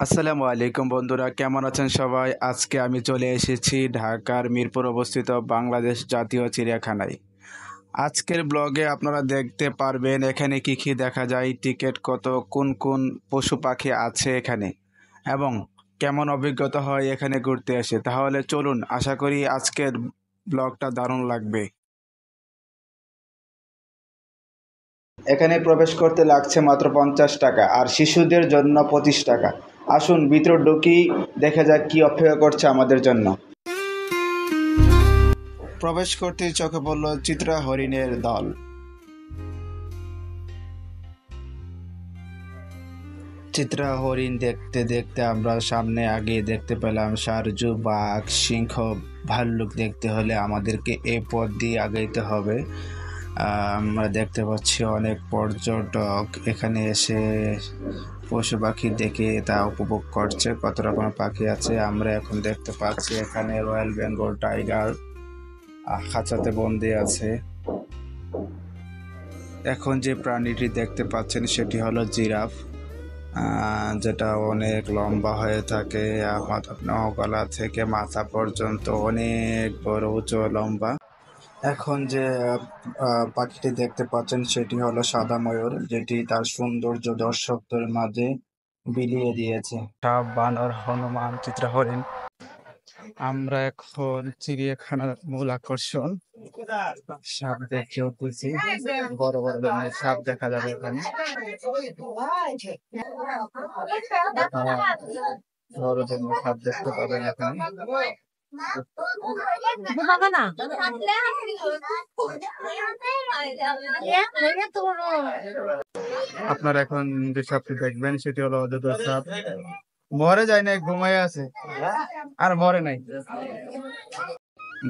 আসসালামু আলাইকুম বন্ধুরা, কেমন আছেন সবাই? আজকে আমি চলে এসেছি ঢাকার মিরপুর অবস্থিত বাংলাদেশ জাতীয় চিড়িয়াখানায়। আজকের ব্লগে আপনারা দেখতে পারবেন এখানে কি কি দেখা যায়, টিকিট কত, কোন কোন পশু পাখি আছে এখানে এবং কেমন অভিজ্ঞতা হয় এখানে ঘুরতে এসে। তাহলে চলুন, আশা করি আজকের ব্লগটা দারুণ লাগবে। এখানে প্রবেশ করতে লাগছে মাত্র 50 টাকা, আর শিশুদের জন্য 25 টাকা। আসুন ভিতর ঢুকি, দেখা যাক কি অপেক্ষা করছে আমাদের জন্য। প্রবেশ করতে চোখে পড়ল চিত্রা হরিণের দল। চিত্রা হরিণ দেখতে দেখতে আমরা সামনে আগে দেখতে পেলাম সারজু, বাঘ, সিংহ, ভাল্লুক। দেখতে হলে আমাদেরকে এই পথ দিয়ে আগাইতে হবে। আমরা দেখতে পাচ্ছি অনেক পর্যটক এখানে এসে পশু পাখি দেখে তা উপভোগ করছে। কত রকমের পাখি আছে আমরা এখন দেখতে পাচ্ছি। এখানে রয়্যাল বেঙ্গল টাইগার খাঁচাতে বন্দি আছে। এখন যে প্রাণীটি দেখতে পাচ্ছেন সেটি হলো জিরাফ, যেটা অনেক লম্বা হয়ে থাকে। গলা থেকে মাথা পর্যন্ত অনেক বড়, উঁচু, লম্বা। এখন যে পাখিটি দেখতে পাচ্ছেন সেটি হলো সাদা ময়ূর, যেটি তার সৌন্দর্য দর্শকদের মাঝে বিলিয়ে দিয়েছে। সাপ, বানর, হনুমান, চিত্রা হরিণ। আমরা এখন চিড়িয়াখানার মূল আকর্ষণ সাপ দেখে উঠেছি। বড় বড় ধরনের সাপ দেখা যাবে এখানে। বড় ধরনের সাপ দেখতে পাবেন এখানে। আপনারা এখন যে সাপটি দেখবেন সেটি হলো অজগর সাপ। মরে যায় নাই, ঘুমায় আছে, আর মরে নাই।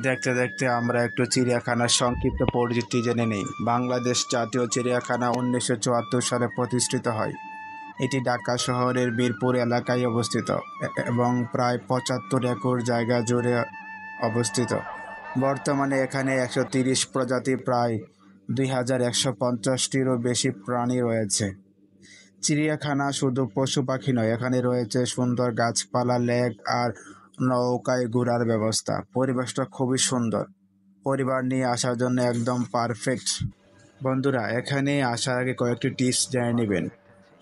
দেখতে দেখতে আমরা একটু চিড়িয়াখানার সংক্ষিপ্ত পরিচিতি জেনে নেই। বাংলাদেশ জাতীয় চিড়িয়াখানা 1974 সালে প্রতিষ্ঠিত হয়। এটি ঢাকা শহরের বীরপুর এলাকায় অবস্থিত এবং প্রায় 75 একর জায়গা জুড়ে অবস্থিত। বর্তমানে এখানে 130 প্রজাতি, প্রায় 2150টিরও বেশি প্রাণী রয়েছে। চিড়িয়াখানা শুধু পশু পাখি নয়, এখানে রয়েছে সুন্দর গাছপালা, লেক আর নৌকায় ঘোরার ব্যবস্থা। পরিবেশটা খুবই সুন্দর, পরিবার নিয়ে আসার জন্য একদম পারফেক্ট। বন্ধুরা, এখানে আসার আগে কয়েকটি টিপস জেনে নেবেন।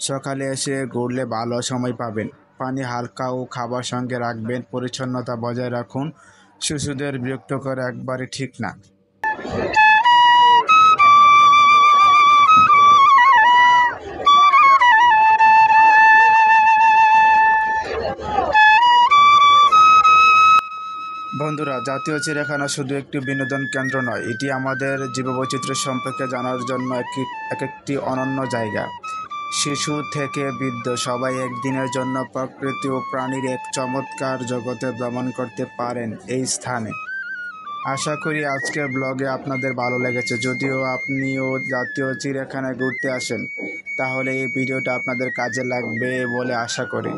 সকালে এসে ঘুরলে ভালো সময় পাবেন। পানি হালকা ও খাবার সঙ্গে রাখবেন। পরিচ্ছন্নতা বজায় রাখুন। শিশুদের বিরক্ত করা একবারে ঠিক না। বন্ধুরা, জাতীয় চিড়িয়াখানা শুধু একটি বিনোদন কেন্দ্র নয়, এটি আমাদের জীববৈচিত্র্য সম্পর্কে জানার জন্য একটি অনন্য জায়গা। শিশু থেকে বৃদ্ধ সবাই একদিনের জন্য প্রকৃতি ও প্রাণীর এক চমৎকার জগতে ভ্রমণ করতে পারেন এই স্থানে। আশা করি আজকের ব্লগে আপনাদের ভালো লেগেছে। যদিও আপনিও জাতীয় চিড়িয়াখানায় ঘুরতে আসেন, তাহলে এই ভিডিওটা আপনাদের কাজে লাগবে বলে আশা করি।